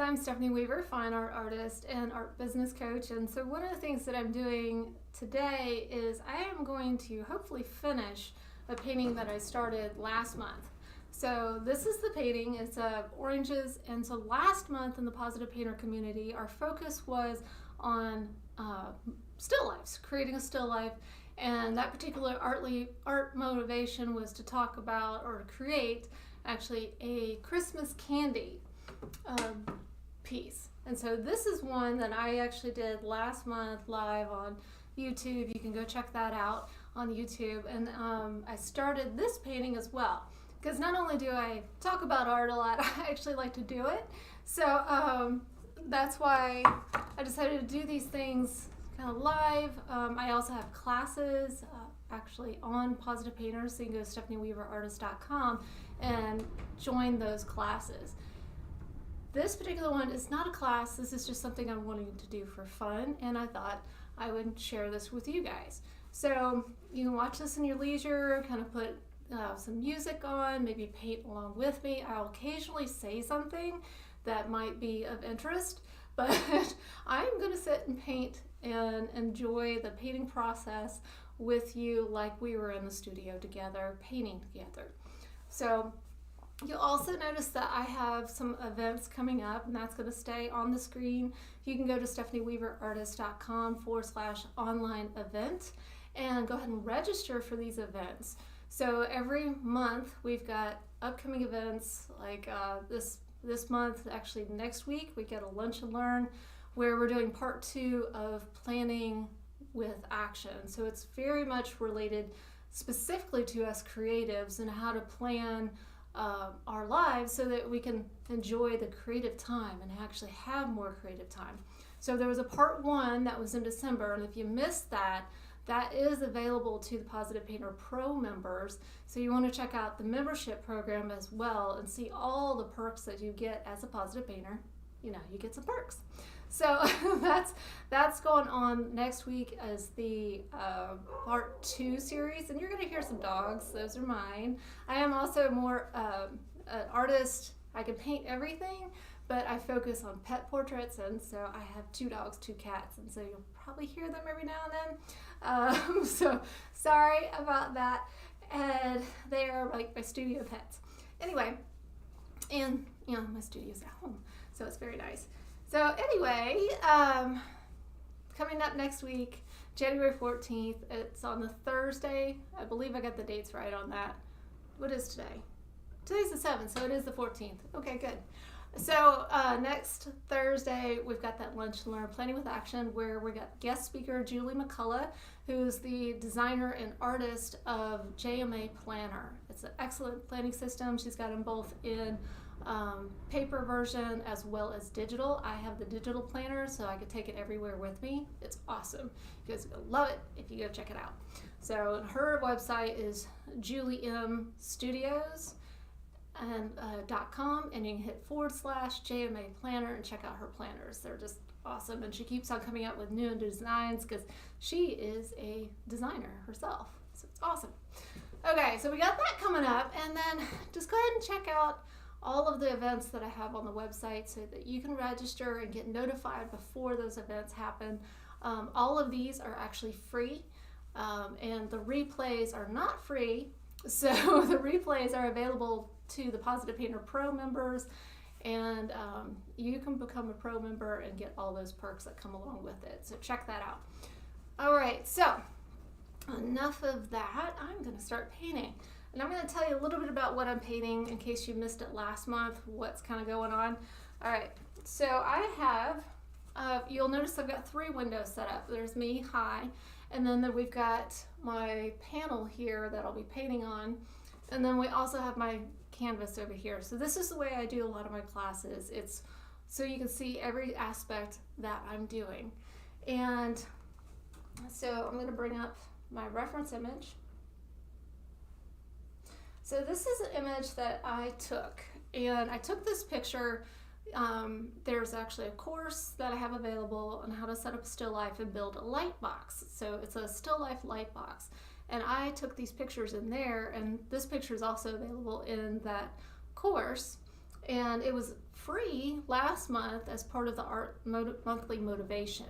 I'm Stephanie Weaver, fine art artist and art business coach. And so one of the things that I'm doing today is I am going to hopefully finish a painting that I started last month. So this is the painting. It's oranges. And so last month in the Positive Painter community, our focus was on still lifes, creating a still life. And that particular art motivation was to talk about or create actually a Christmas candy piece. And so this is one that I actually did last month live on YouTube. You can go check that out on YouTube. And I started this painting as well, because not only do I talk about art a lot, I actually like to do it. So that's why I decided to do these things kind of live. I also have classes actually on Positive Painters, so you can go to stephanieweaverartist.com and join those classes. This particular one is not a class. This is just something I'm wanting to do for fun, and I thought I would share this with you guys. So you can watch this in your leisure, kind of put some music on, maybe paint along with me. I'll occasionally say something that might be of interest, but I'm going to sit and paint and enjoy the painting process with you like we were in the studio together, painting together. So you'll also notice that I have some events coming up, and that's going to stay on the screen. You can go to stephanieweaverartist.com/online event and go ahead and register for these events. So every month we've got upcoming events like this month, actually next week, we get a lunch and learn where we're doing part 2 of planning with action. So it's very much related specifically to us creatives and how to plan our lives so that we can enjoy the creative time and actually have more creative time. So there was a part 1 that was in December, and if you missed that, that is available to the Positive Painter Pro members. So you want to check out the membership program as well and see all the perks that you get as a Positive Painter. You know, you get some perks. So that's going on next week as the part 2 series, and you're going to hear some dogs. Those are mine. I am also more an artist. I can paint everything, but I focus on pet portraits, and so I have 2 dogs, 2 cats, and so you'll probably hear them every now and then. So sorry about that. And they are like my studio pets. Anyway, and you know, my studio's at home, so it's very nice. So anyway, coming up next week, January 14th, it's on the Thursday. I believe I got the dates right on that. What is today? Today's the 7th, so it is the 14th. Okay, good. So next Thursday, we've got that Lunch and Learn Planning with Action where we got guest speaker Julie McCullough, who's the designer and artist of JMA Planner. It's an excellent planning system. She's got them both in paper version as well as digital. I have the digital planner, so I could take it everywhere with me. It's awesome. You guys are going to love it if you go check it out. So her website is juliemstudios and .com, and you can hit /JMA Planner and check out her planners. They're just awesome, and she keeps on coming out with new designs because she is a designer herself. So it's awesome. Okay, so we got that coming up, and then just go ahead and check out all of the events that I have on the website so that you can register and get notified before those events happen. All of these are actually free, and the replays are not free. So the replays are available to the Positive Painter Pro members, and you can become a pro member and get all those perks that come along with it. So check that out. All right, so enough of that. I'm going to start painting. And I'm going to tell you a little bit about what I'm painting in case you missed it last month, what's kind of going on. All right, so I have, you'll notice I've got 3 windows set up. There's me, hi, and then we've got my panel here that I'll be painting on, and then we also have my canvas over here. So this is the way I do a lot of my classes. It's so you can see every aspect that I'm doing. And so I'm going to bring up my reference image. So this is an image that I took, and I took this picture. There's actually a course that I have available on how to set up a still life and build a light box. So it's a still life light box, and I took these pictures in there, and this picture is also available in that course. And it was free last month as part of the Art Monthly Motivation.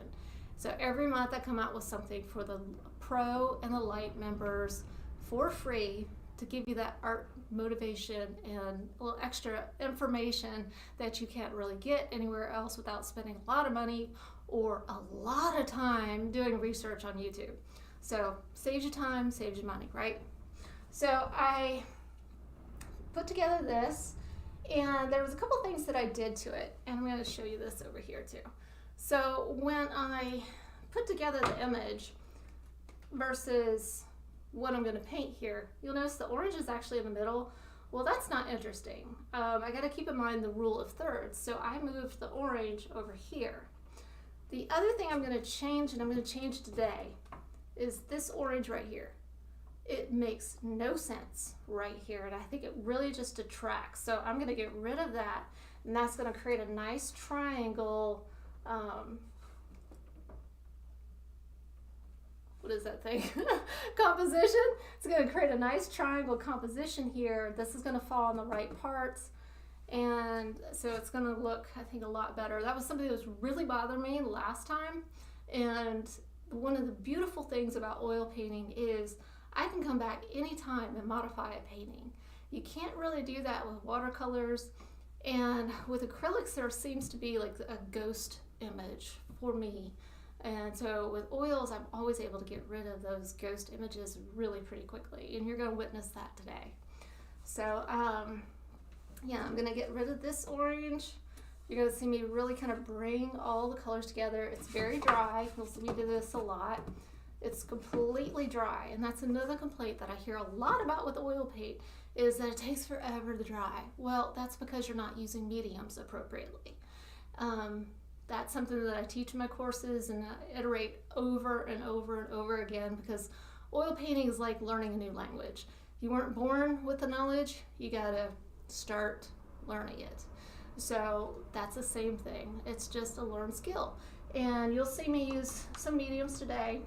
So every month I come out with something for the Pro and the Light members for free to give you that art motivation and a little extra information that you can't really get anywhere else without spending a lot of money or a lot of time doing research on YouTube. So saves you time, saves you money, right? So I put together this, and there was a couple things that I did to it, and I'm going to show you this over here too. So when I put together the image versus what I'm going to paint here, you'll notice the orange is actually in the middle. Well, that's not interesting. I got to keep in mind the rule of thirds, so I moved the orange over here. The other thing I'm going to change, and I'm going to change today, is this orange right here. It makes no sense right here, and I think it really just detracts. So I'm going to get rid of that, and that's going to create a nice triangle. What is that thing? Composition. It's going to create a nice triangle composition here. This is going to fall on the right parts, and so it's going to look, I think, a lot better. That was something that was really bothering me last time, and one of the beautiful things about oil painting is I can come back anytime and modify a painting. You can't really do that with watercolors, and with acrylics there seems to be like a ghost image for me. And so with oils, I'm always able to get rid of those ghost images really pretty quickly, and you're going to witness that today. So yeah, I'm going to get rid of this orange. You're going to see me really kind of bring all the colors together. It's very dry. You'll see me do this a lot. It's completely dry, and that's another complaint that I hear a lot about with oil paint, is that it takes forever to dry. Well, that's because you're not using mediums appropriately. That's something that I teach in my courses and I iterate over and over and over again, because oil painting is like learning a new language. You weren't born with the knowledge, you gotta start learning it. So that's the same thing. It's just a learned skill. And you'll see me use some mediums today.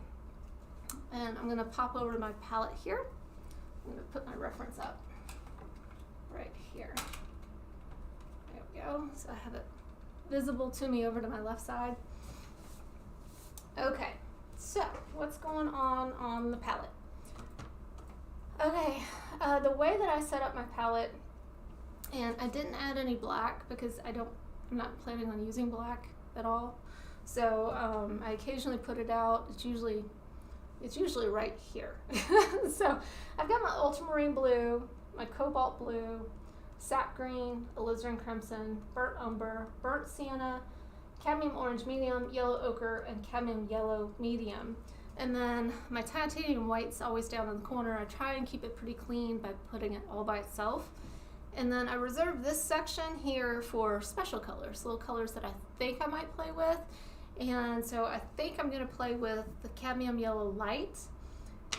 And I'm gonna pop over to my palette here. I'm gonna put my reference up right here. There we go. So I have it visible to me over to my left side. Okay, so what's going on the palette? Okay, the way that I set up my palette, and I didn't add any black because I'm not planning on using black at all. So I occasionally put it out. It's usually right here. So I've got my ultramarine blue, my cobalt blue, sap green, alizarin crimson, burnt umber, burnt sienna, cadmium orange medium, yellow ochre, and cadmium yellow medium. And then my titanium white's always down in the corner. I try and keep it pretty clean by putting it all by itself. And then I reserve this section here for special colors, little colors that I think I might play with. And so I think I'm going to play with the cadmium yellow light.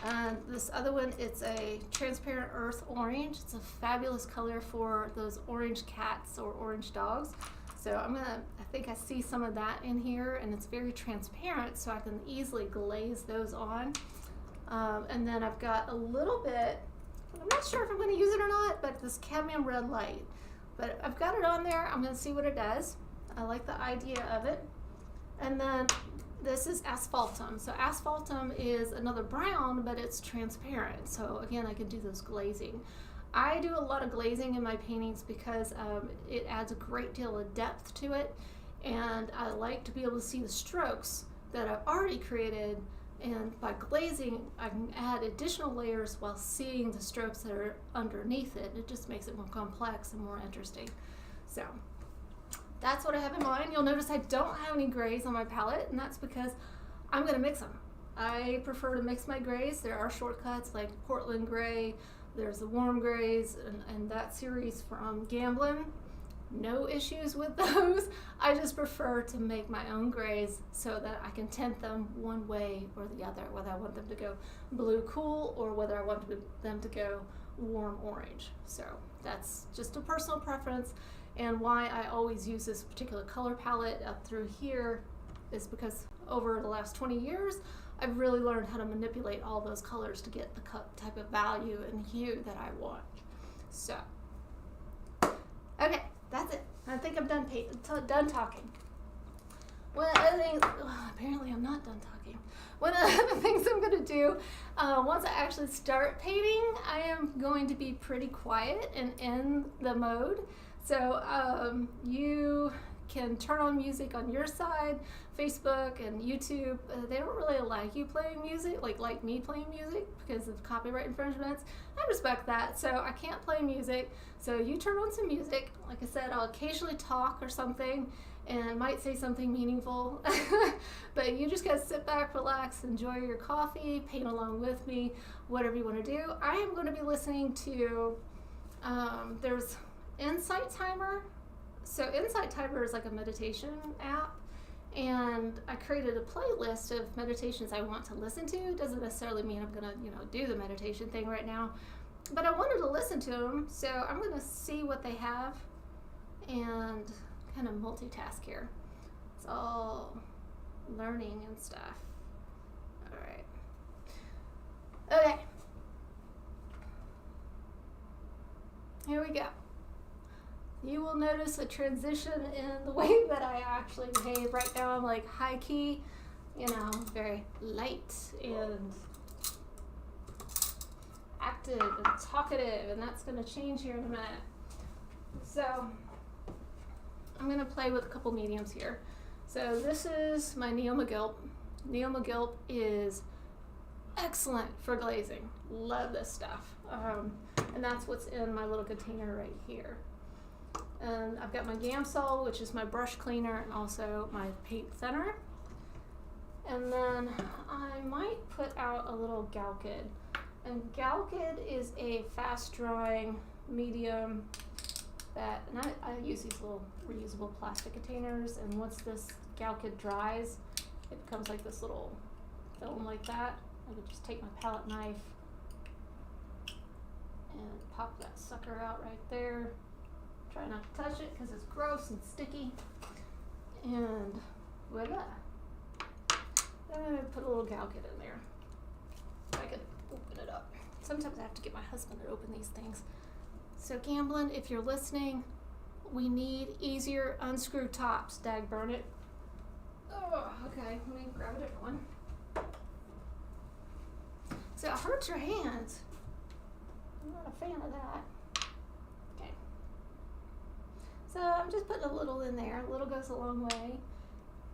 And this other one, it's a transparent earth orange. It's a fabulous color for those orange cats or orange dogs. So I think I see some of that in here, and it's very transparent, so I can easily glaze those on. And then I've got a little bit, I'm not sure if I'm going to use it or not, but this cadmium red light. But I've got it on there. I'm going to see what it does. I like the idea of it. And then this is asphaltum. So asphaltum is another brown, but it's transparent. So again, I can do this glazing. I do a lot of glazing in my paintings because it adds a great deal of depth to it, and I like to be able to see the strokes that I've already created, and by glazing I can add additional layers while seeing the strokes that are underneath it. It just makes it more complex and more interesting. So that's what I have in mind. You'll notice I don't have any grays on my palette, and that's because I'm going to mix them. I prefer to mix my grays. There are shortcuts like Portland gray, there's the warm grays, and that series from Gamblin. No issues with those. I just prefer to make my own grays so that I can tint them one way or the other, whether I want them to go blue cool or whether I want them to go warm orange. So that's just a personal preference. And why I always use this particular color palette up through here is because over the last 20 years, I've really learned how to manipulate all those colors to get the type of value and hue that I want. So, okay, that's it. I think I'm done talking. One of the other things, apparently I'm not done talking. One of the other things I'm going to do, once I actually start painting, I am going to be pretty quiet and in the mode. So you can turn on music on your side. Facebook and YouTube, they don't really like you playing music, like me playing music, because of copyright infringements. I respect that, so I can't play music. So you turn on some music. Like I said, I'll occasionally talk or something, and might say something meaningful. But you just gotta sit back, relax, enjoy your coffee, paint along with me, whatever you want to do. I am going to be listening to, there's Insight Timer. So Insight Timer is like a meditation app, and I created a playlist of meditations I want to listen to. Doesn't necessarily mean I'm gonna, do the meditation thing right now, but I wanted to listen to them, so I'm gonna see what they have and kind of multitask here. It's all learning and stuff. All right. Okay. Here we go. You will notice a transition in the way that I actually behave. Right now I'm like high key, very light and active and talkative, and that's going to change here in a minute. So I'm going to play with a couple mediums here. So this is my Neoma Gilp. Neoma Gilp is excellent for glazing. Love this stuff. And that's what's in my little container right here. And I've got my Gamsol, which is my brush cleaner, and also my paint thinner. And then I might put out a little Galkid. And Galkid is a fast drying medium that, and I use these little reusable plastic containers, and once this Galkid dries, it becomes like this little film like that. I could just take my palette knife and pop that sucker out right there. Try not to touch it because it's gross and sticky. And voila. Then I'm going to put a little Galkid in there. I could open it up. Sometimes I have to get my husband to open these things. So Gamblin, if you're listening, we need easier unscrew tops. Dag burn it. Oh, okay. Let me grab a different one. So it hurts your hands. I'm not a fan of that. Okay. So I'm just putting a little in there. A little goes a long way.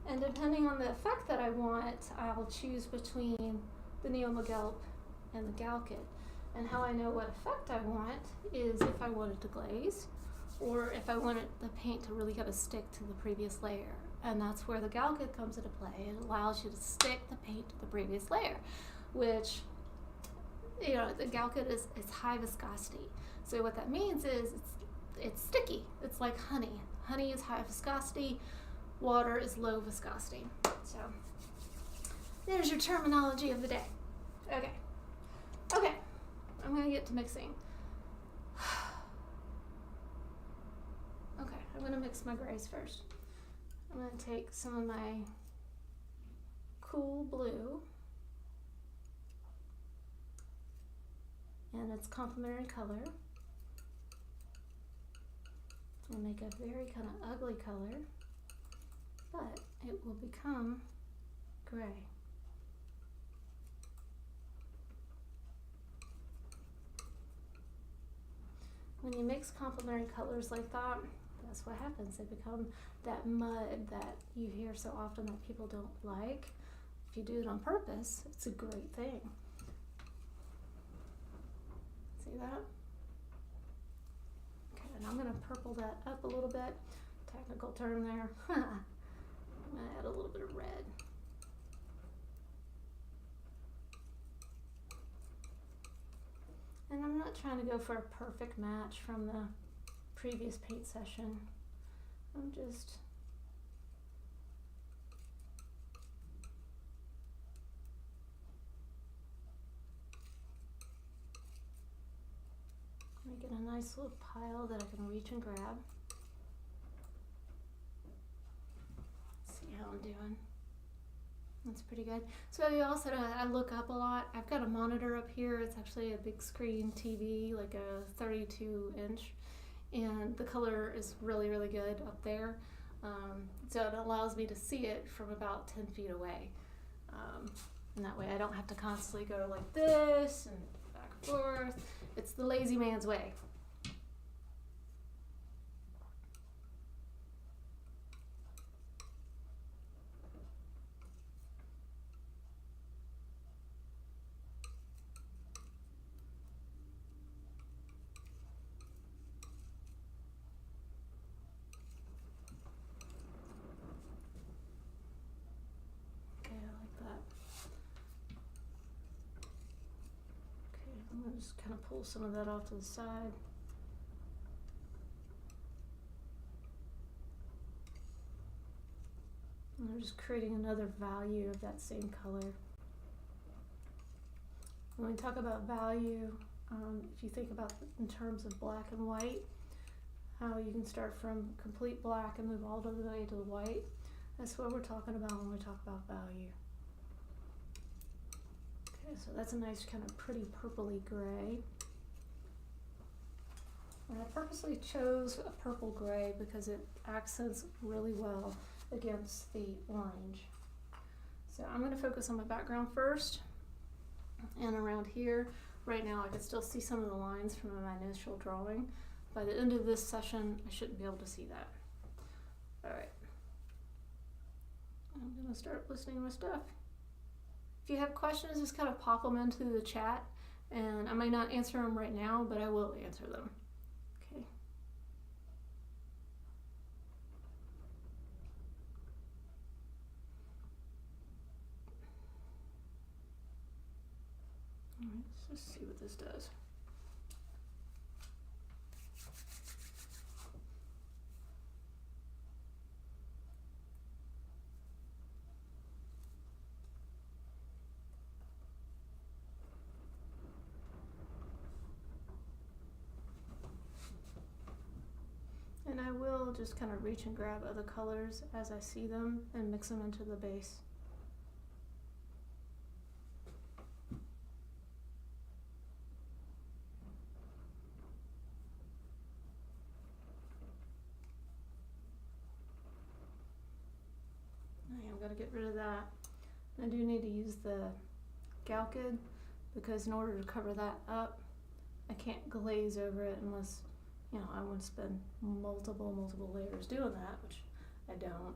And depending on the effect that I want, I'll choose between the Neoma Gilp and the Galkid. And how I know what effect I want is if I wanted to glaze, or if I wanted the paint to really kind of stick to the previous layer. And that's where the Galkid comes into play. It allows you to stick the paint to the previous layer, which, the Galkid is high viscosity. So what that means is it's sticky. It's like honey. Honey is high viscosity. Water is low viscosity. So there's your terminology of the day. Okay. I'm going to get to mixing. Okay, I'm going to mix my grays first. I'm going to take some of my Cool Blue, and its complementary color. It's going to make a very kind of ugly color, but it will become gray. When you mix complementary colors like that, that's what happens. They become that mud that you hear so often that people don't like. If you do it on purpose, it's a great thing. See that? Okay, and I'm going to purple that up a little bit. Technical term there. I'm going to add a little bit of red. And I'm not trying to go for a perfect match from the previous paint session. I'm just making a nice little pile that I can reach and grab. Let's see how I'm doing. That's pretty good. So also I look up a lot. I've got a monitor up here. It's actually a big screen TV, like a 32-inch. and the color is really, really good up there. So it allows me to see it from about 10 feet away. And that way I don't have to constantly go like this and back and forth. It's the lazy man's way. I'm going to just kind of pull some of that off to the side. And I'm just creating another value of that same color. When we talk about value, if you think about in terms of black and white, how you can start from complete black and move all the way to the white, that's what we're talking about when we talk about value. So that's a nice kind of pretty purpley gray. And I purposely chose a purple gray because it accents really well against the orange. So I'm going to focus on my background first. And around here, right now I can still see some of the lines from my initial drawing. By the end of this session, I shouldn't be able to see that. All right. I'm going to start listening to my stuff. If you have questions, just kind of pop them into the chat, and I might not answer them right now, but I will answer them. Okay. All right, let's just see what this does. And I will just kind of reach and grab other colors as I see them and mix them into the base. I'm going to get rid of that. I do need to use the Galkyd because in order to cover that up, I can't glaze over it unless, you know, I want to spend multiple layers doing that, which I don't.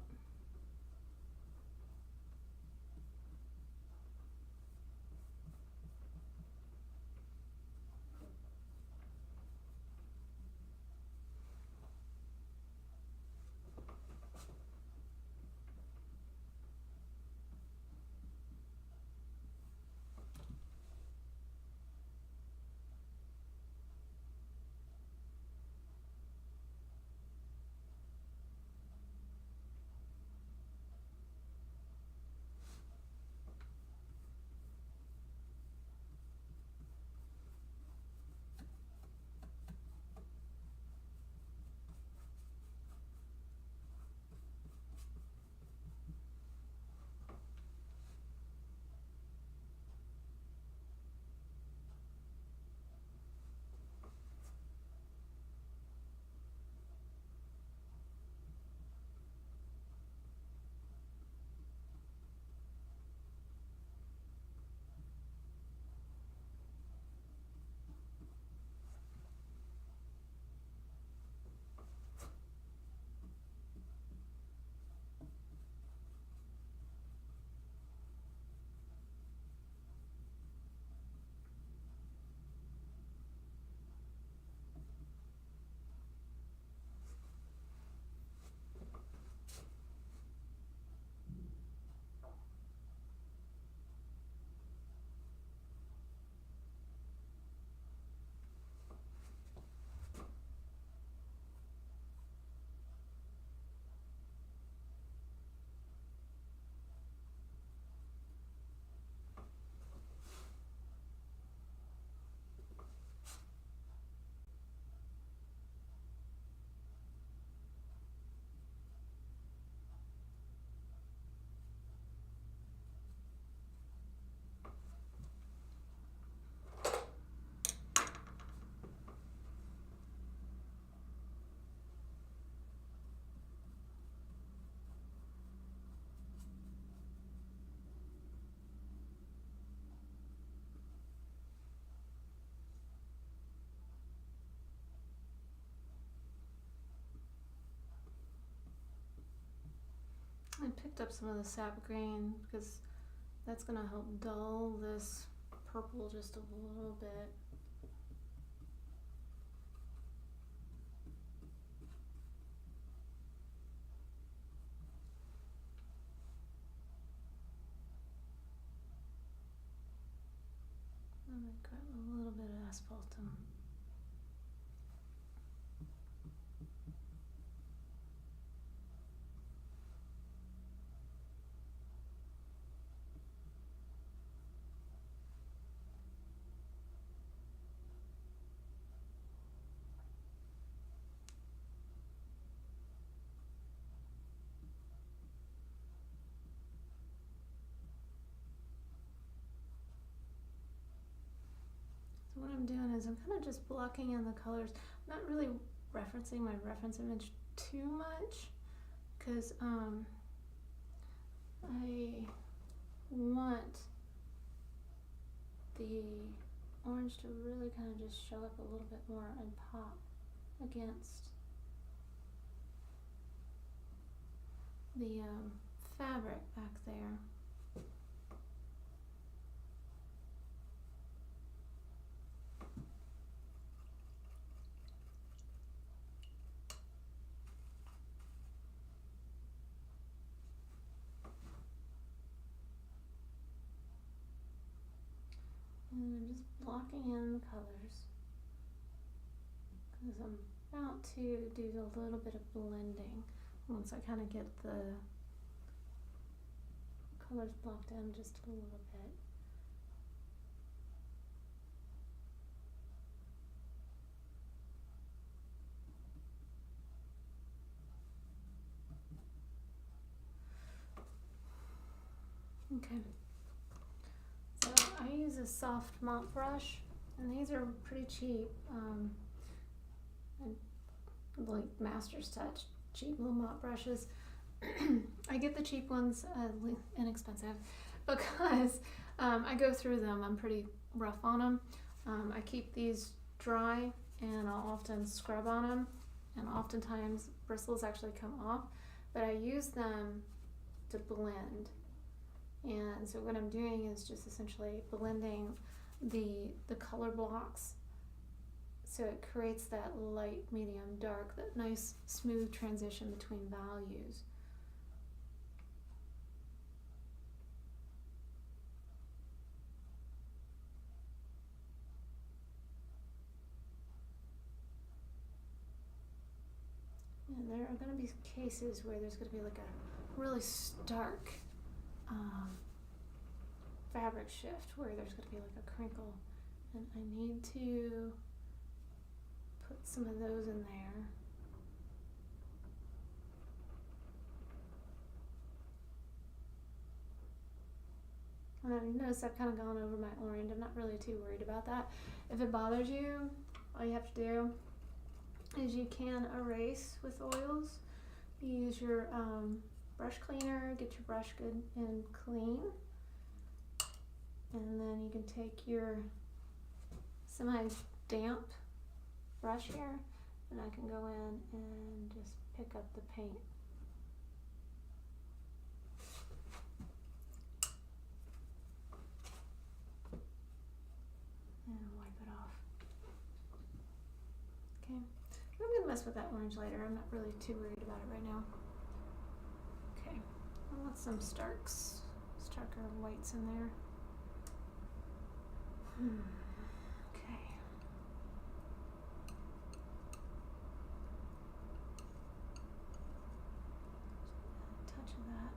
picked up some of the sap green because that's going to help dull this purple just a little bit. I'm going to grab a little bit of asphaltum. So what I'm doing is I'm kind of just blocking in the colors. I'm not really referencing my reference image too much because I want the orange to really kind of just show up a little bit more and pop against the fabric back there. And I'm just blocking in the colors because I'm about to do a little bit of blending once I kind of get the colors blocked in just a little bit. Okay. So I use a soft mop brush, and these are pretty cheap. Like Master's Touch, cheap little mop brushes. I get the cheap ones, inexpensive, because I go through them. I'm pretty rough on them. I keep these dry, and I'll often scrub on them, and oftentimes bristles actually come off, but I use them to blend. And so what I'm doing is just essentially blending the color blocks so it creates that light, medium, dark, that nice smooth transition between values. And there are going to be cases where there's going to be like a really stark fabric shift where there's going to be like a crinkle, and I need to put some of those in there. And I notice I've kind of gone over my orange. I'm not really too worried about that. If it bothers you, all you have to do is you can erase with oils. You use your brush cleaner, get your brush good and clean, and then you can take your semi-damp brush here, and I can go in and just pick up the paint. And wipe it off. Okay, I'm gonna mess with that orange later. I'm not really too worried about it right now. Okay, I want some starker whites in there. Okay. A touch of that.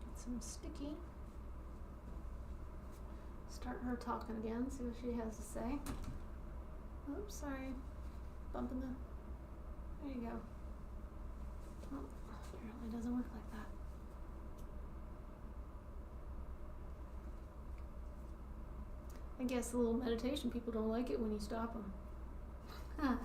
Get some sticky. Start her talking again, see what she has to say. Oops, sorry. Bumping the. There you go. Oh, apparently doesn't work like that. I guess the little meditation people don't like it when you stop them. Huh.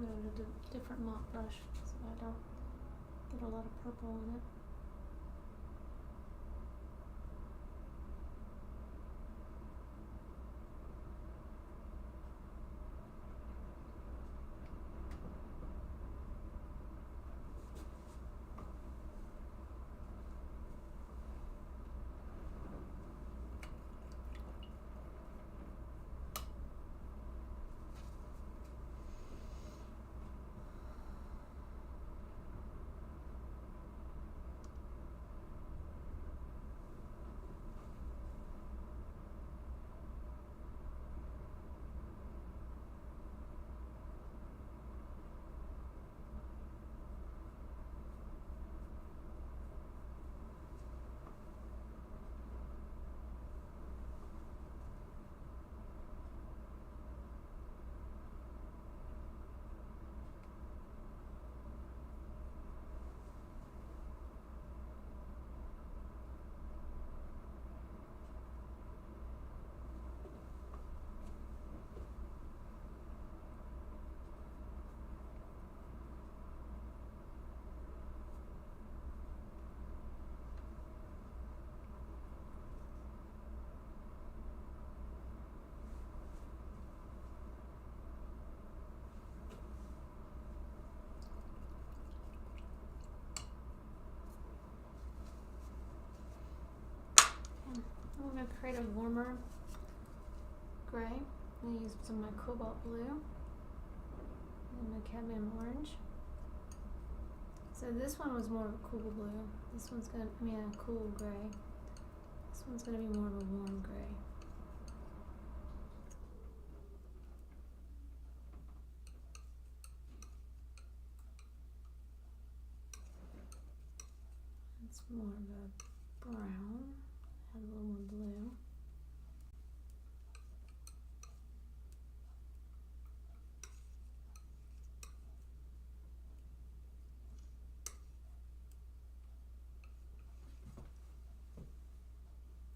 I'm going to do a different mop brush so I don't get a lot of purple on it. I'm going to create a warmer gray. I'm going to use some of my cobalt blue and my cadmium orange. So this one was more of a cool blue. This one's going to be a cool gray. This one's going to be more of a warm gray. It's more of a brown. Add a little more blue.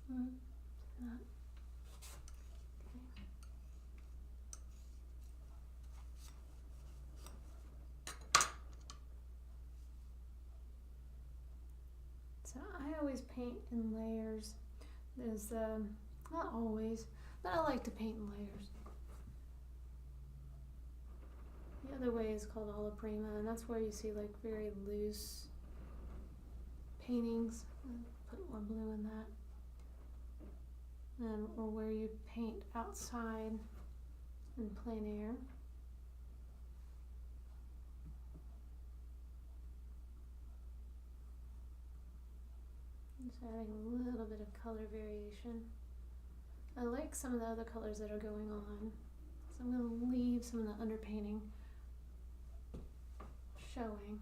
That. Okay. So I always paint in layers. There's not always, but I like to paint in layers. The other way is called alla prima, and that's where you see like very loose paintings. Put more blue in that. Or where you paint outside in plein air. Just adding a little bit of color variation. I like some of the other colors that are going on, so I'm going to leave some of the underpainting showing.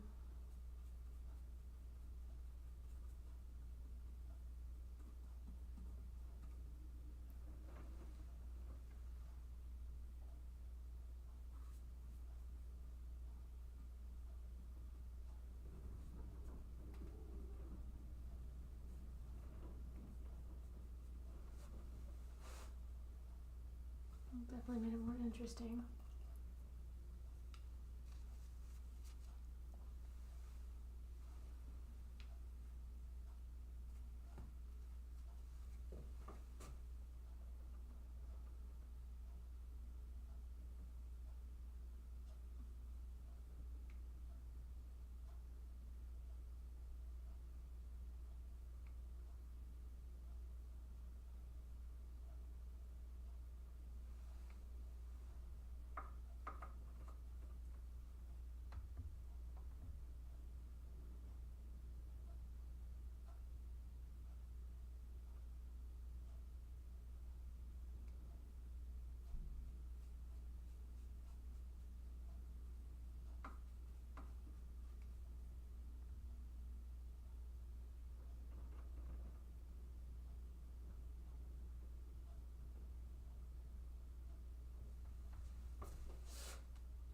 Definitely made it more interesting.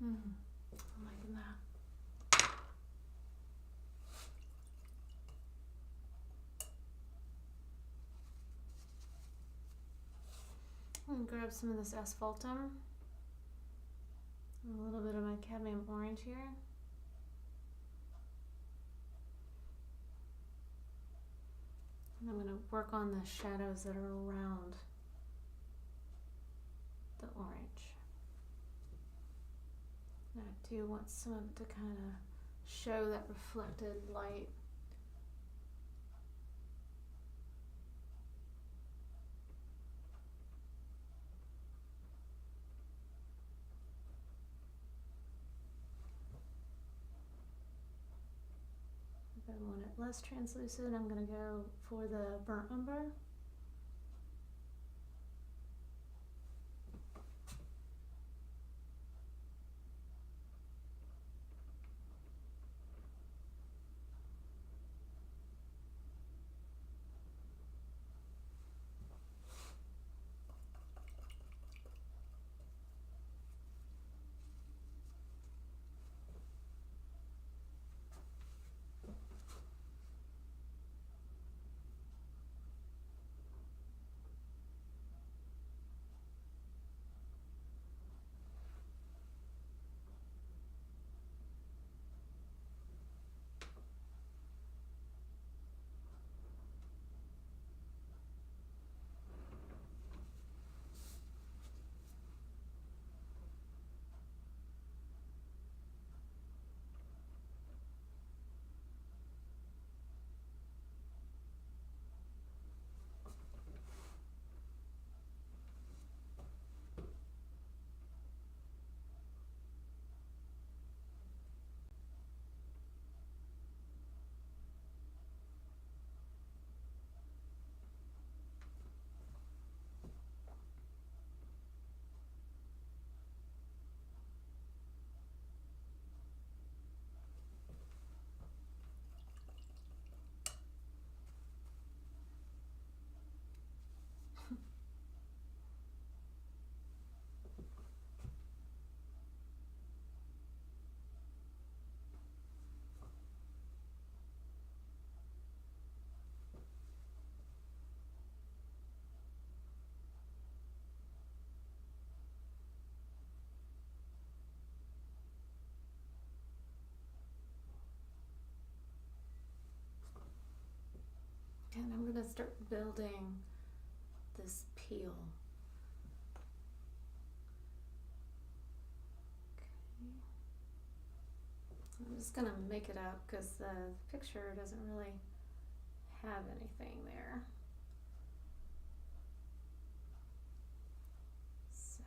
I'm liking that. I'm going to grab some of this asphaltum A little bit of my cadmium orange here. And I'm going to work on the shadows that are around the orange. And I do want some of it to kind of show that reflected light. If I want it less translucent, I'm going to go for the burnt umber. And I'm going to start building this peel. Okay. I'm just going to make it up because the picture doesn't really have anything there. So,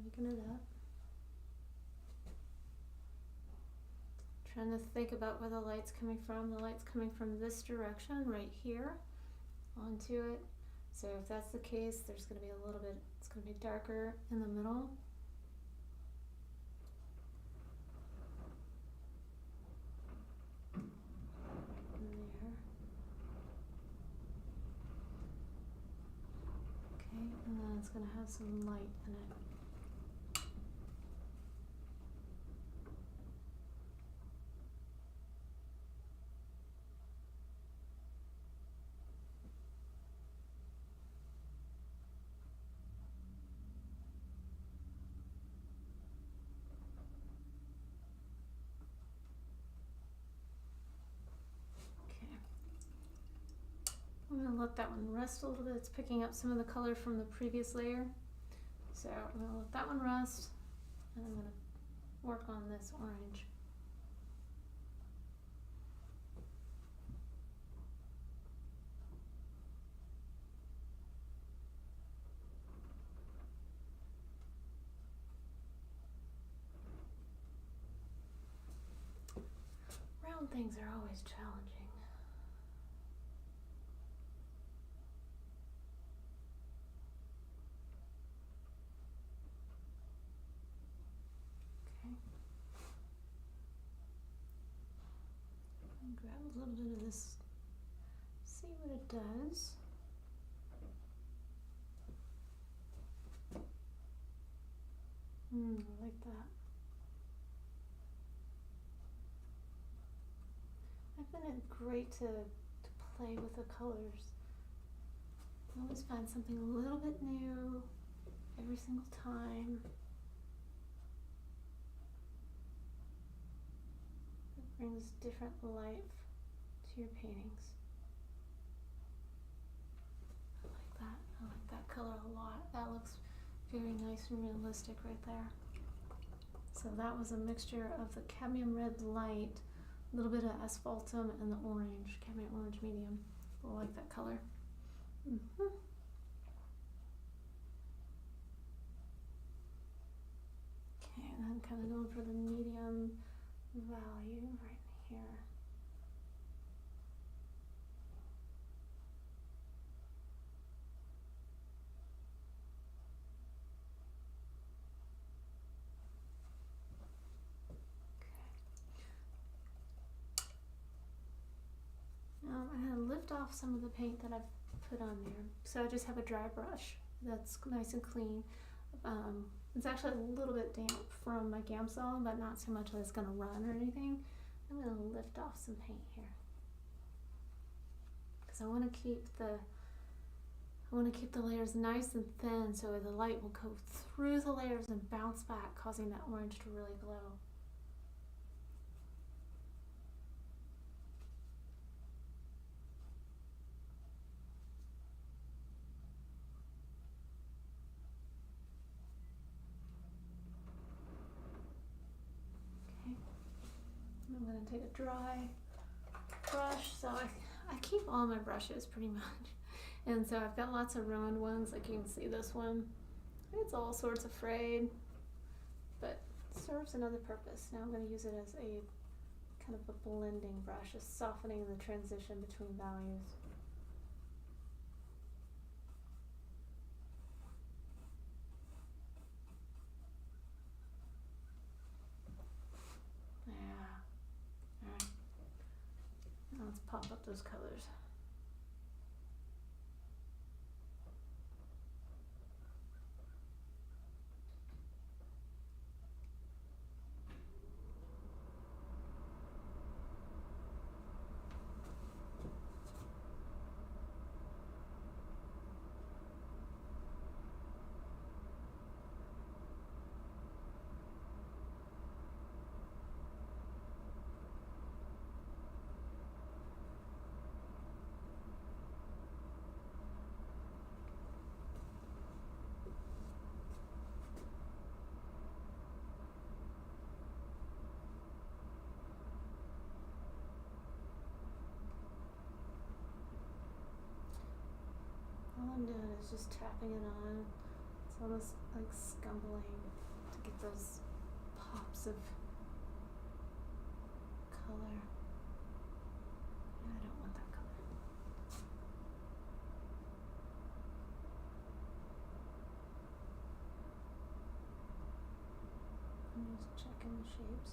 making it up. Trying to think about where the light's coming from. The light's coming from this direction right here onto it. So if that's the case, there's going to be a little bit, it's going to be darker in the middle. And there. Okay, and then it's going to have some light in it. I'm going to let that one rest a little bit. It's picking up some of the color from the previous layer. So I'm going to let that one rest, and I'm going to work on this orange. Round things are always challenging. Grab a little bit of this, see what it does. I like that. I find it great to play with the colors. You always find something a little bit new every single time. It brings different life to your paintings. I like that color a lot. That looks very nice and realistic right there. So that was a mixture of the cadmium red light, a little bit of asphaltum, and the orange, cadmium orange medium. I like that color. Okay, and I'm kind of going for the medium value right here. I'm going to lift off some of the paint that I've put on there. So I just have a dry brush that's nice and clean. It's actually a little bit damp from my Gamsol, but not so much that it's going to run or anything. I'm going to lift off some paint here because I want to keep the layers nice and thin so the light will go through the layers and bounce back, causing that orange to really glow. I'm going to take a dry brush. So I keep all my brushes pretty much. And so I've got lots of ruined ones, like you can see this one. It's all sorts of frayed, but it serves another purpose. Now I'm going to use it as a kind of a blending brush, just softening the transition between values. Let's pop up those colors. All I'm doing is just tapping it on. It's almost like scumbling to get those pops of color. I don't want that color. I'm just checking the shapes.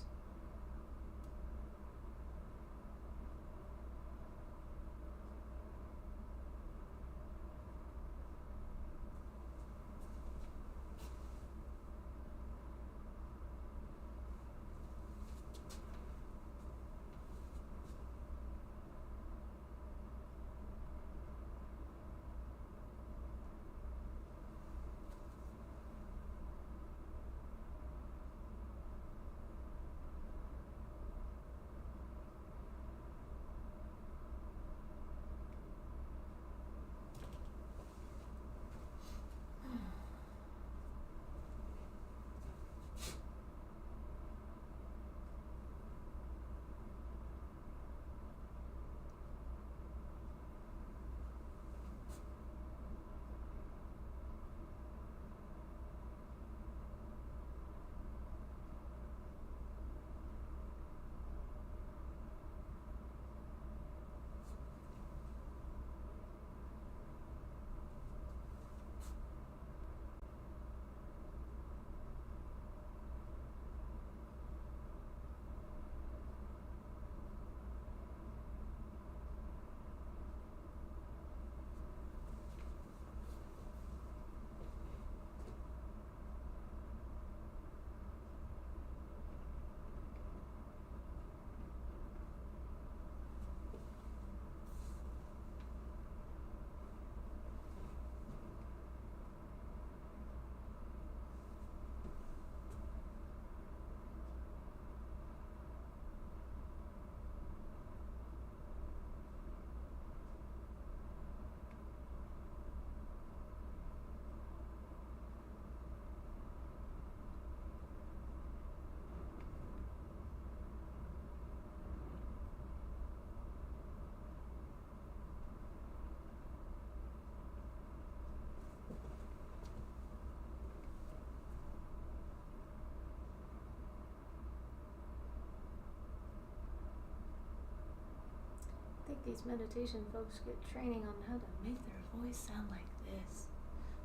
these meditation folks get training on how to make their voice sound like this.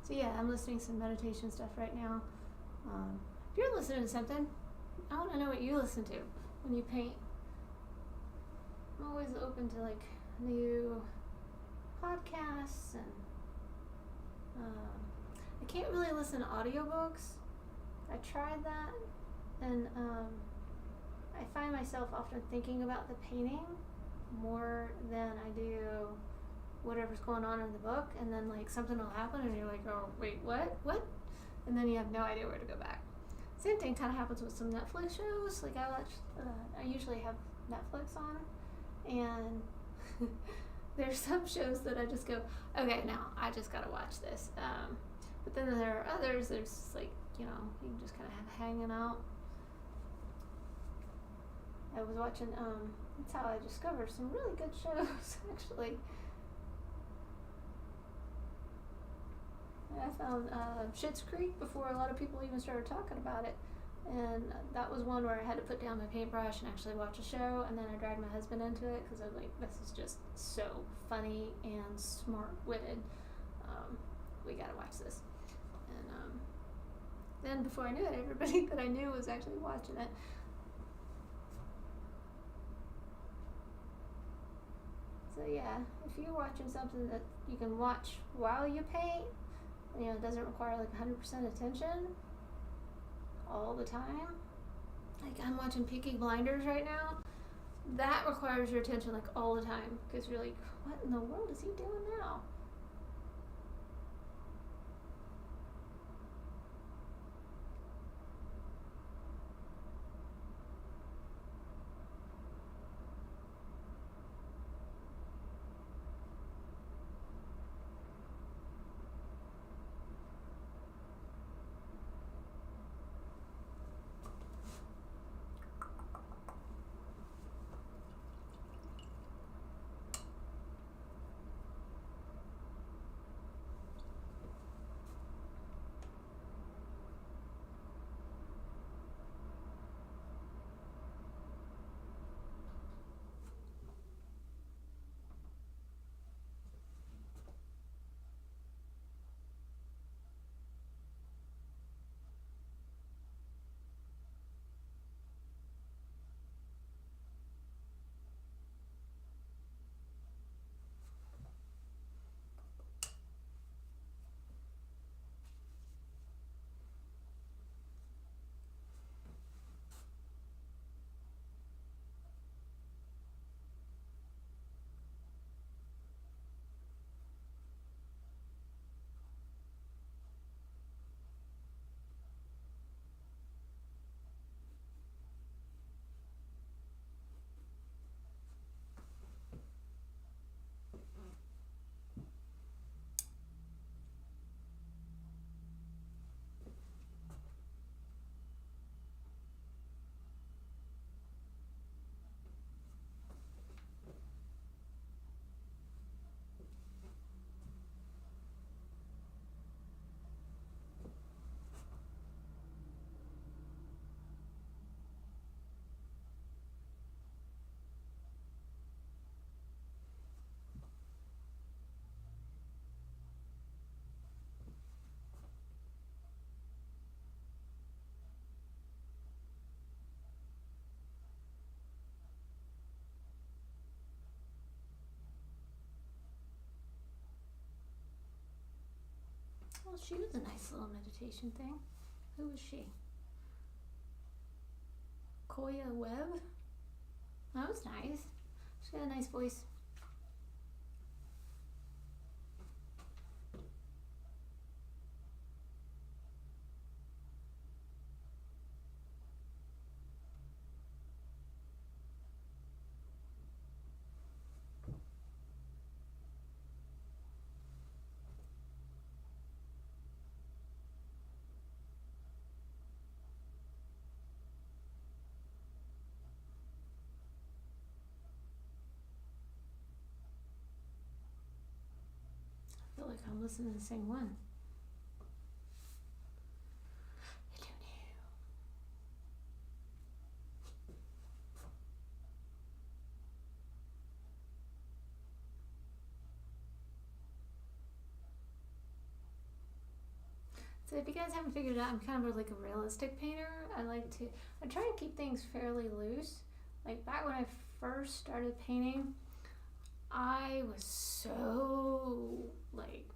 So yeah, I'm listening to some meditation stuff right now. If you're listening to something, I want to know what you listen to when you paint. I'm always open to like new podcasts, and I can't really listen to audiobooks. I tried that, and I find myself often thinking about the painting more than I do whatever's going on in the book, and then like something will happen and you're like, oh wait, what, and then you have no idea where to go back. Same thing kind of happens with some Netflix shows. Like I usually have Netflix on, and there's some shows that I just go, okay, now I just gotta watch this, but then there are others, there's just like, you can just kind of have hanging out. I was watching, that's how I discovered some really good shows, actually. I found Schitt's Creek before a lot of people even started talking about it. And that was one where I had to put down my paintbrush and actually watch a show, and then I dragged my husband into it because I was like, this is just so funny and smart-witted. We gotta watch this. And then before I knew it, everybody that I knew was actually watching it. So yeah, if you're watching something that you can watch while you paint, it doesn't require like 100% attention all the time. Like I'm watching Peaky Blinders right now. That requires your attention like all the time, because you're like, what in the world is he doing now? Well, she was a nice little meditation thing. Who was she? Koya Webb? That was nice. She got a nice voice. I feel like I'm listening to the same one. I don't know. So if you guys haven't figured it out, I'm kind of like a realistic painter. I try and keep things fairly loose. Like back when I first started painting, I was so like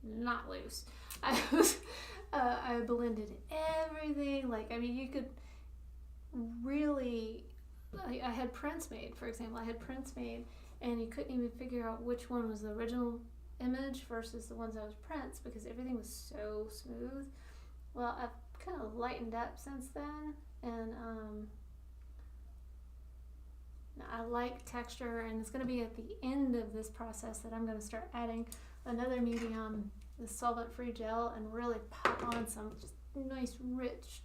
not loose. I blended everything. Like, I mean, you could really, I had prints made, for example. I had prints made and you couldn't even figure out which one was the original image versus the ones that was prints because everything was so smooth. Well, I've kind of lightened up since then, and I like texture, and it's going to be at the end of this process that I'm going to start adding another medium, the solvent-free gel, and really pop on some just nice, rich,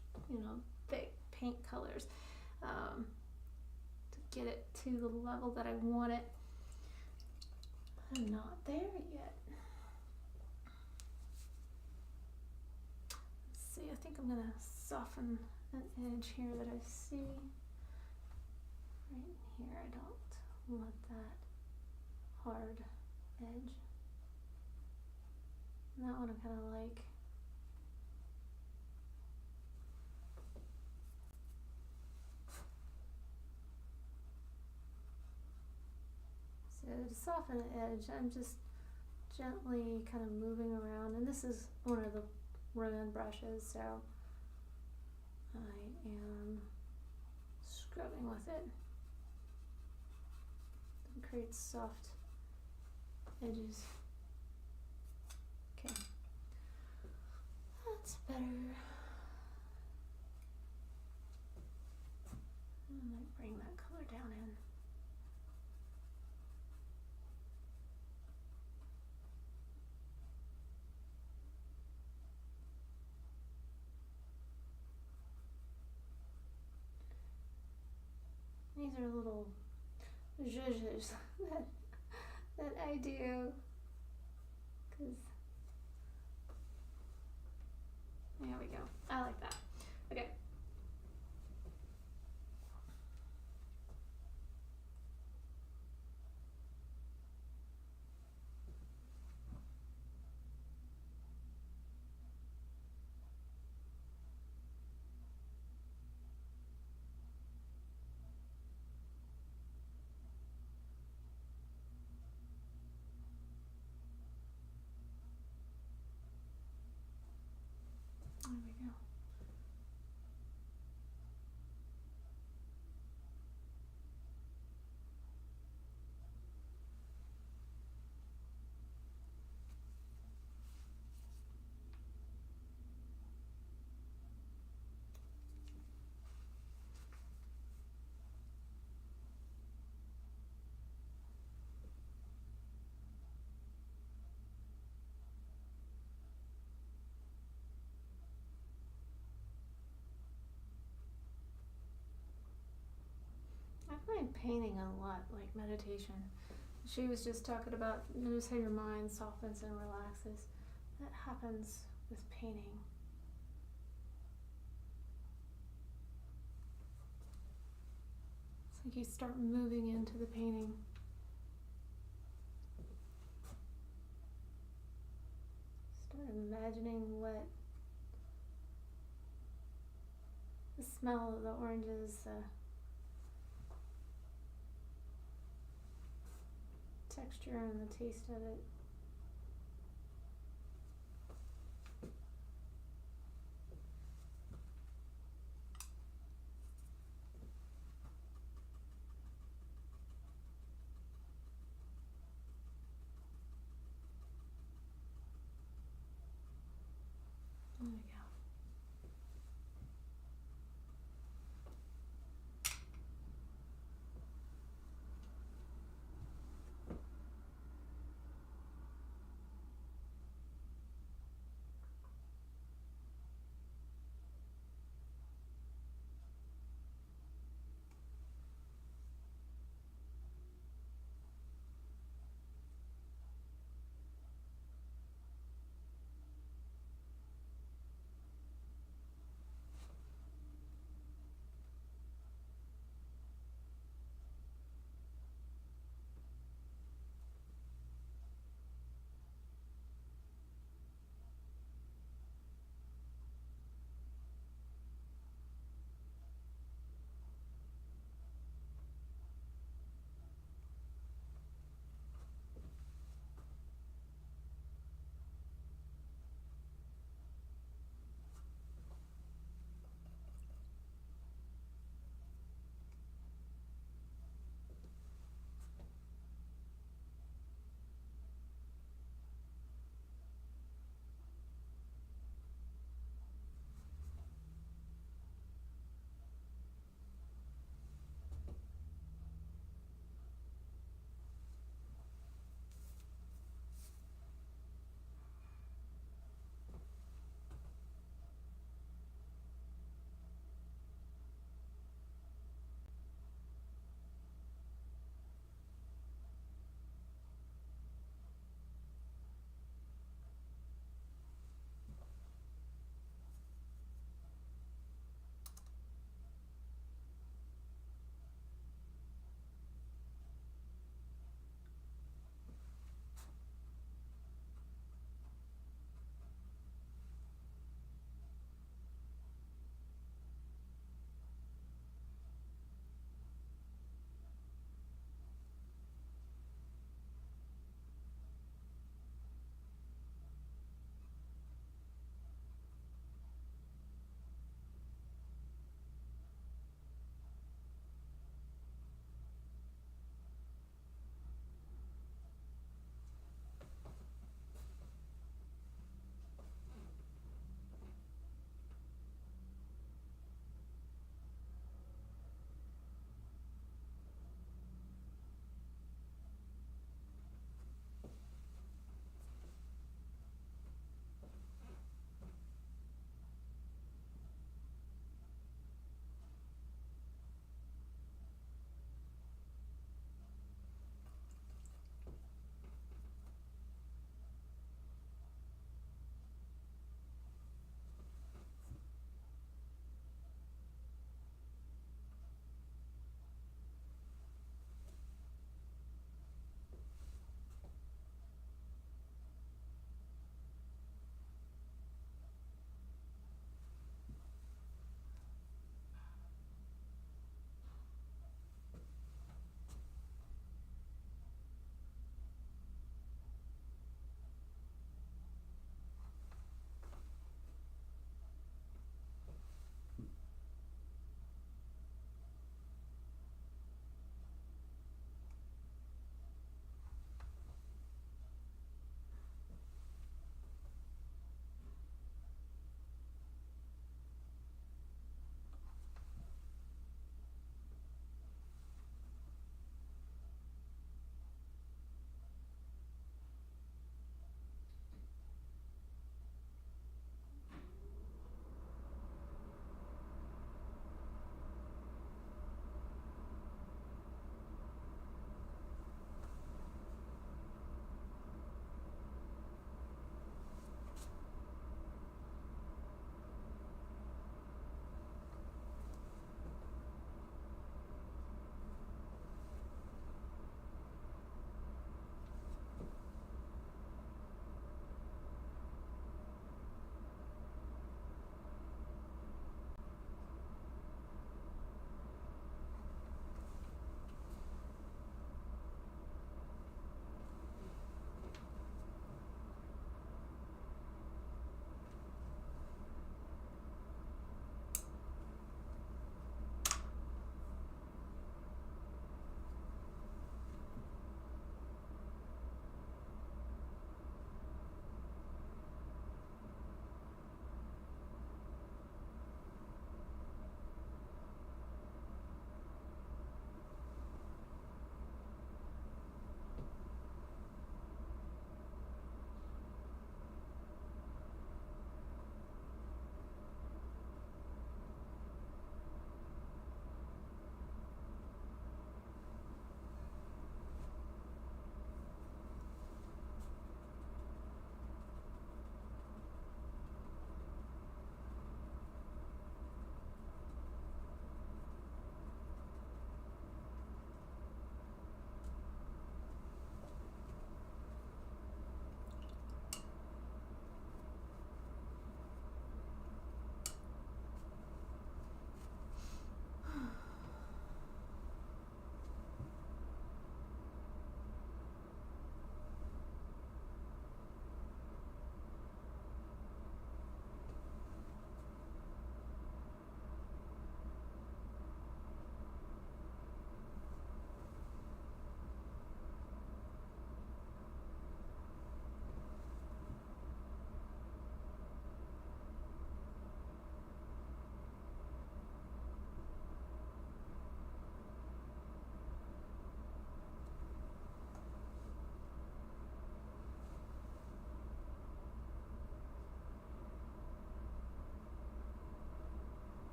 thick paint colors to get it to the level that I want it. I'm not there yet. Let's see, I think I'm going to soften an edge here that I see. Right here, I don't want that hard edge. And that one I kind of like. So to soften the edge, I'm just gently kind of moving around, and this is one of the Roman brushes, so I am scrubbing with it and create soft edges. Okay, that's better. I might bring that color down in. These are little zhuzhes that I do, because there we go. I like that. Okay. There we go. I find painting a lot like meditation. She was just talking about notice how your mind softens and relaxes. That happens with painting. It's like you start moving into the painting. Start imagining what the smell of the oranges, texture and the taste of it. There we go.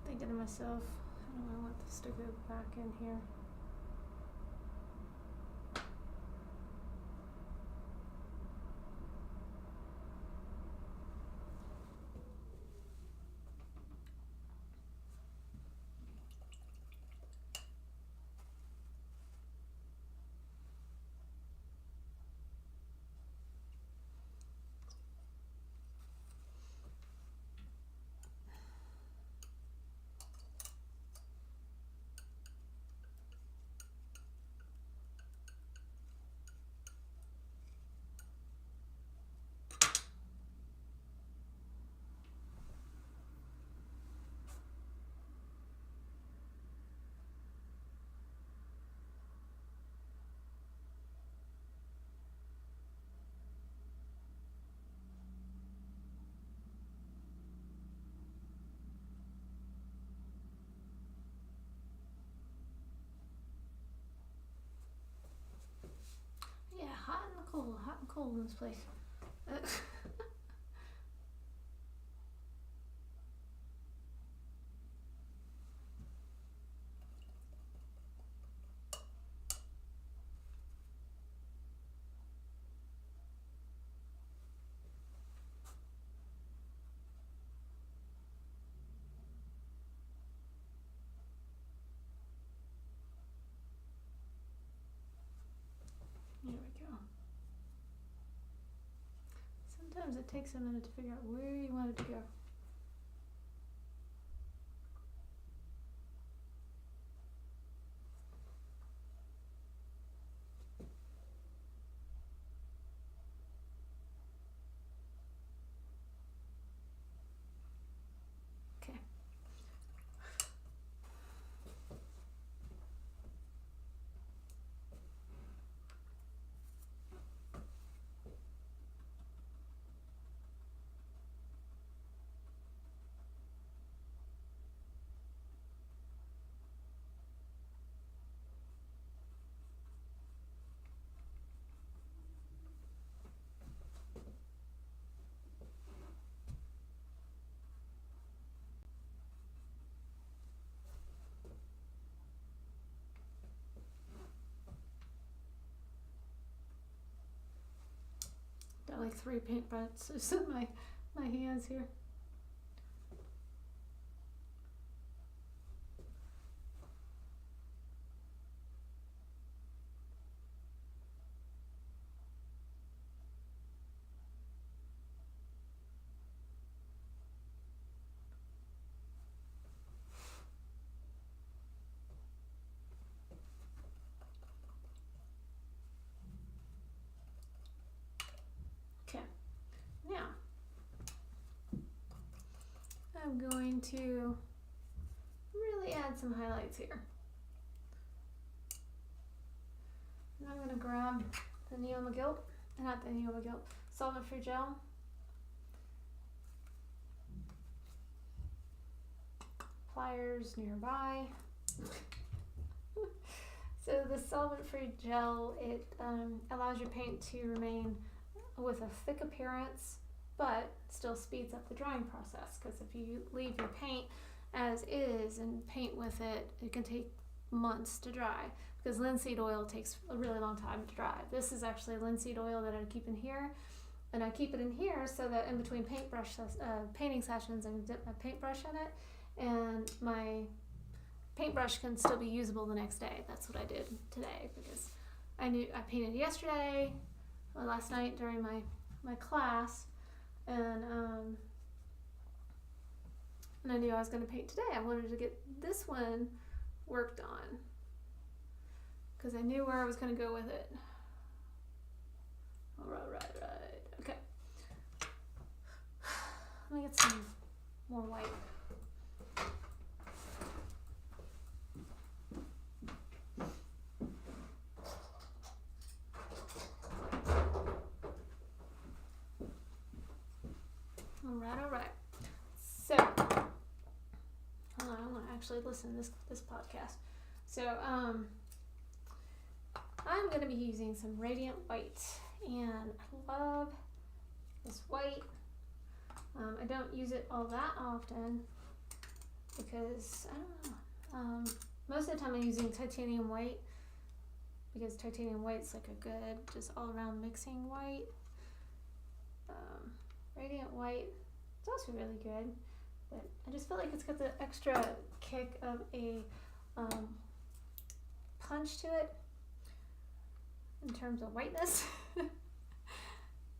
thinking to myself, how do I want this to go back in here? Yeah, hot and cold in this place. Here we go. Sometimes it takes a minute to figure out where you want it to go. Okay. Got like 3 paintbrushes in my hands here. Now, I'm going to really add some highlights here. And I'm going to grab the Neoma Gilt, not the Neoma Gilt, solvent-free gel. Pliers nearby. So the solvent-free gel, it allows your paint to remain with a thick appearance, but still speeds up the drying process, because if you leave your paint as is and paint with it, it can take months to dry, because linseed oil takes a really long time to dry. This is actually linseed oil that I keep in here, and I keep it in here so that in between painting sessions I can dip my paintbrush in it, and my paintbrush can still be usable the next day. That's what I did today, because I painted yesterday, last night during my class, and I knew I was going to paint today. I wanted to get this one worked on because I knew where I was going to go with it. Right. Okay. Let me get some more white. All right. So, hold on, I want to actually listen to this podcast. So, I'm going to be using some Radiant White, and I love this white. I don't use it all that often, because I don't know. Most of the time I'm using titanium white because titanium white's like a good just all around mixing white. Radiant white, it's also really good, but I just feel like it's got the extra kick of a punch to it in terms of whiteness.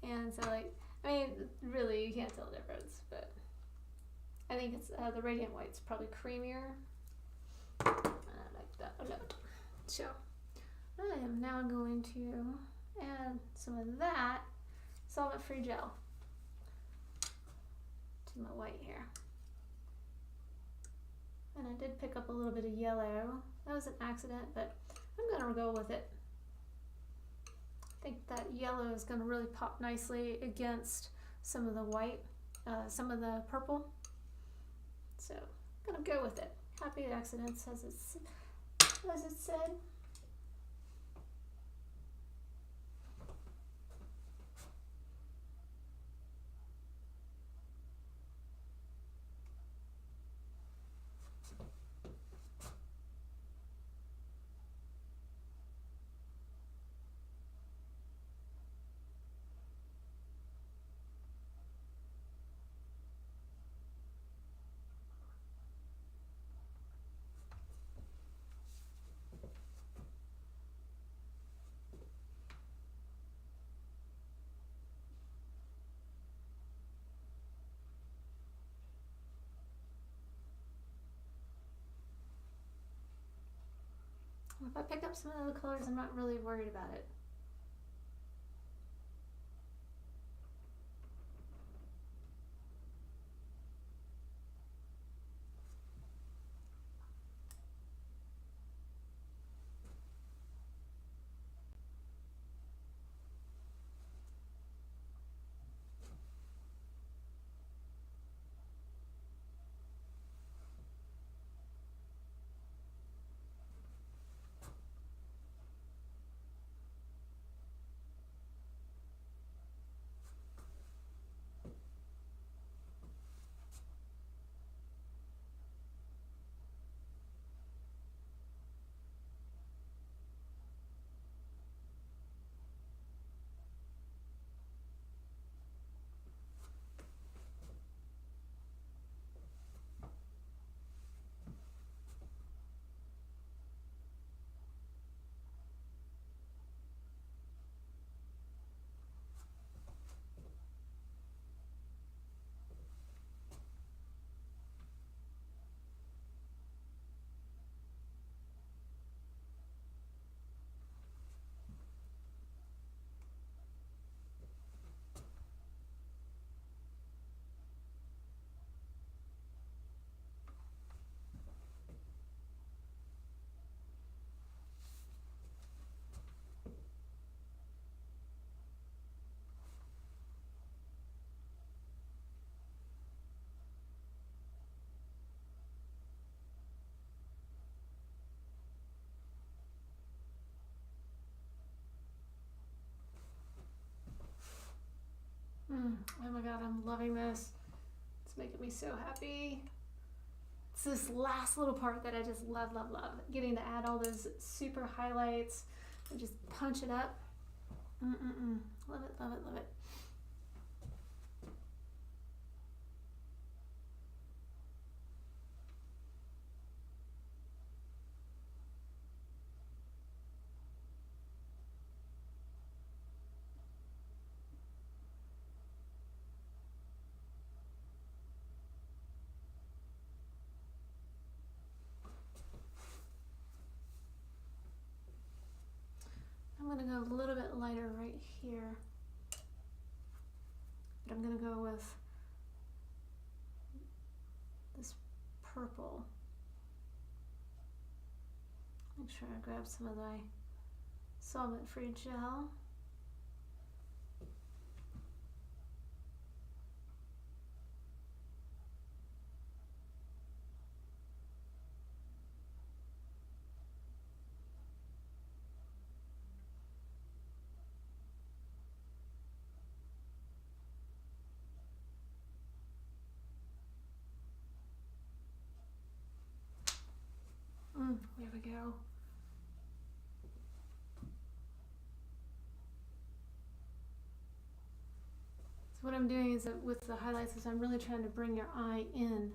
And so like, I mean, really you can't tell the difference, but I think it's the Radiant White's probably creamier. I like that a lot. So I am now going to add some of that solvent-free gel to my white here. And I did pick up a little bit of yellow. That was an accident, but I'm gonna go with it. I think that yellow is gonna really pop nicely against some of the white, some of the purple. So I'm gonna go with it. Happy accidents, as it said. If I pick up some of the colors, I'm not really worried about it. Oh my god, I'm loving this. It's making me so happy. It's this last little part that I just love. Getting to add all those super highlights and just punch it up. Love it. I'm going to go a little bit lighter right here, but I'm going to go with this purple. Make sure I grab some of my solvent-free gel. There we go. So what I'm doing is that with the highlights is I'm really trying to bring your eye in.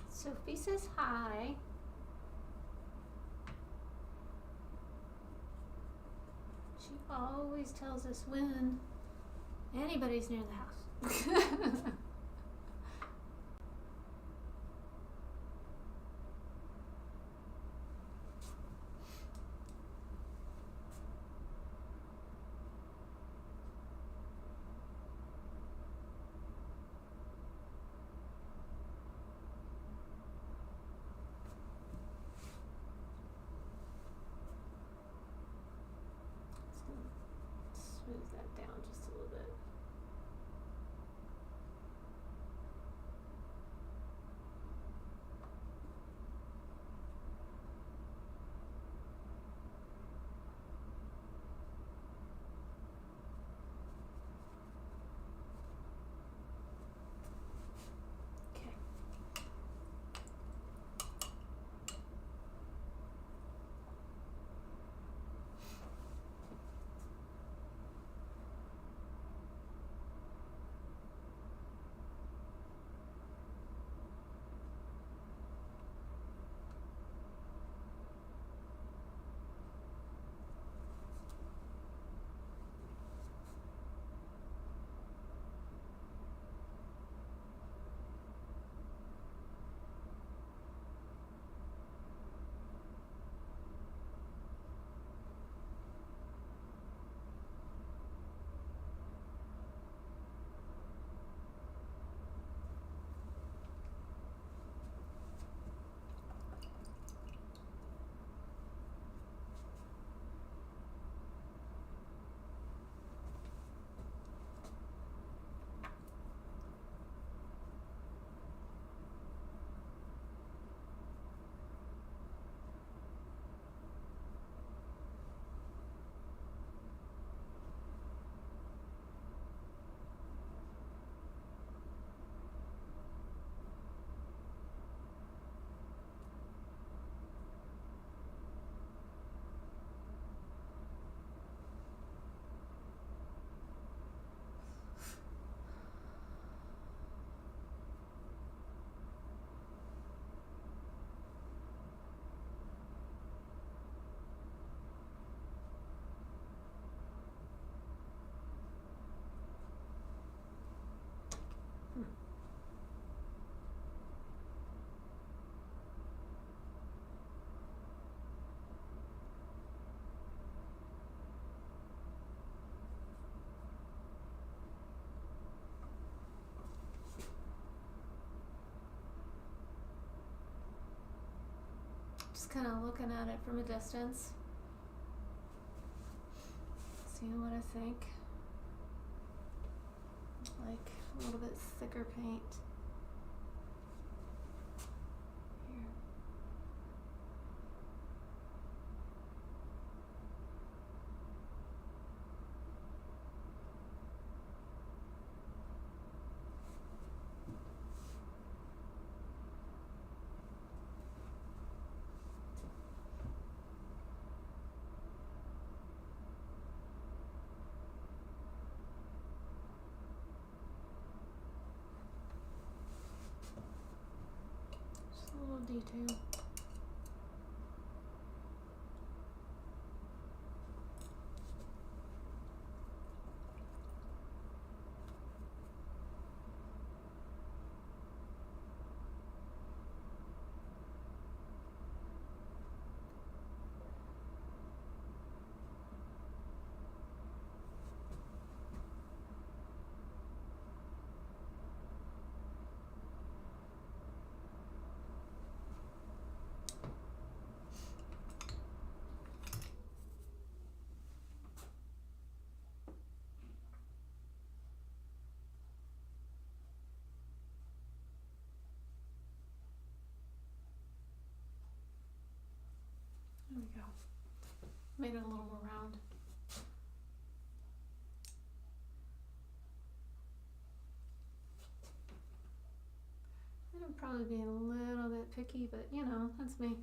Sophie says hi. She always tells us when anybody's near the house. Smooth that down just a little bit. Just kind of looking at it from a distance, seeing what I think. Like a little bit thicker paint here. Just a little detail. There we go. Made it a little more round. I'm probably being a little bit picky, but you know, that's me.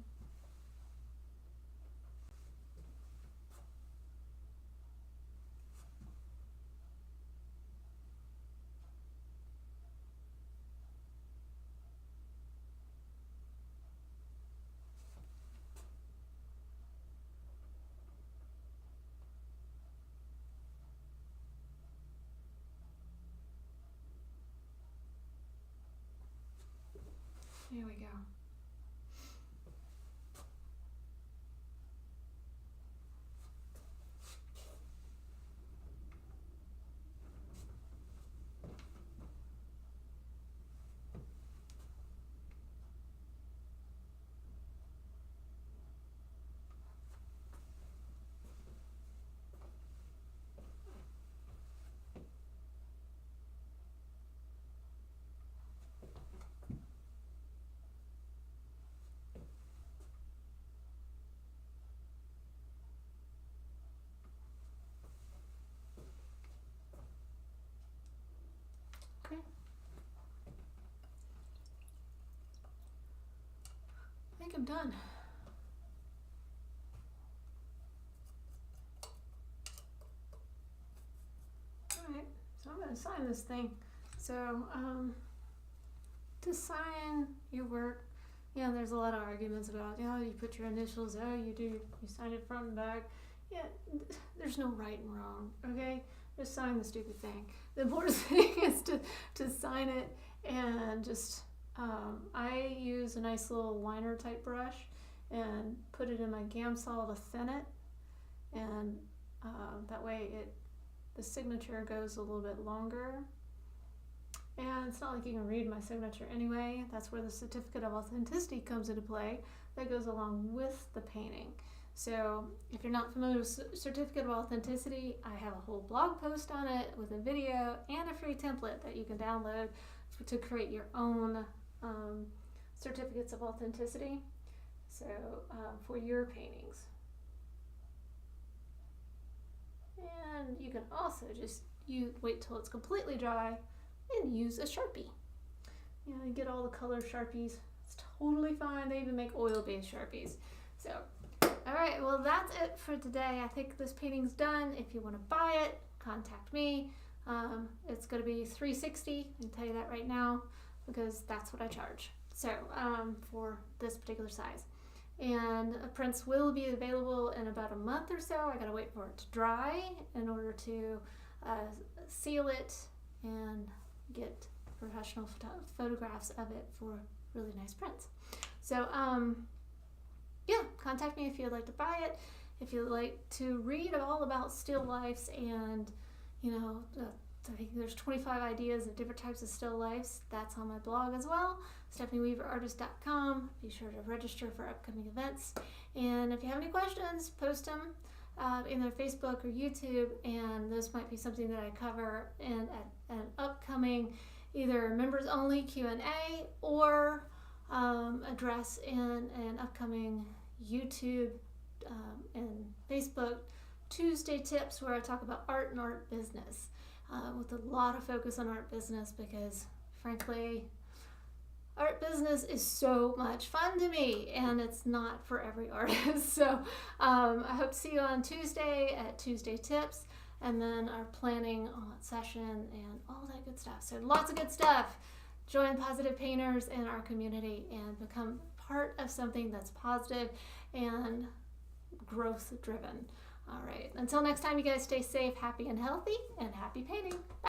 Here we go. Okay. I think I'm done. Alright, so I'm going to sign this thing. So, to sign your work, you know, there's a lot of arguments about, you know, you put your initials, oh, you sign it front and back. Yeah, there's no right and wrong, okay? Just sign the stupid thing. The important thing is to sign it, and just, I use a nice little liner type brush and put it in my Gamsol to thin it, and that way the signature goes a little bit longer. And it's not like you can read my signature anyway. That's where the certificate of authenticity comes into play. That goes along with the painting. So if you're not familiar with certificate of authenticity, I have a whole blog post on it with a video and a free template that you can download to create your own certificates of authenticity. So for your paintings. And you can also just wait till it's completely dry and use a Sharpie. You know, you get all the color Sharpies. It's totally fine. They even make oil-based Sharpies. So, all right, well, that's it for today. I think this painting's done. If you want to buy it, contact me. It's going to be $360. I can tell you that right now because that's what I charge. So, for this particular size. And prints will be available in about a month or so. I gotta wait for it to dry in order to seal it and get professional photographs of it for really nice prints. So yeah, contact me if you'd like to buy it. If you'd like to read all about still lifes and, you know, I think there's 25 ideas of different types of still lifes. That's on my blog as well, stephanieweaverartist.com. Be sure to register for upcoming events. And if you have any questions, post them in their Facebook or YouTube, and those might be something that I cover in an upcoming either members only Q&A or address in an upcoming YouTube and Facebook Tuesday tips, where I talk about art and art business with a lot of focus on art business, because frankly art business is so much fun to me, and it's not for every artist. So I hope to see you on Tuesday at Tuesday Tips, and then our planning session and all that good stuff. So lots of good stuff. Join Positive Painters in our community and become part of something that's positive and growth driven. All right, until next time, you guys stay safe, happy and healthy, and happy painting. Bye.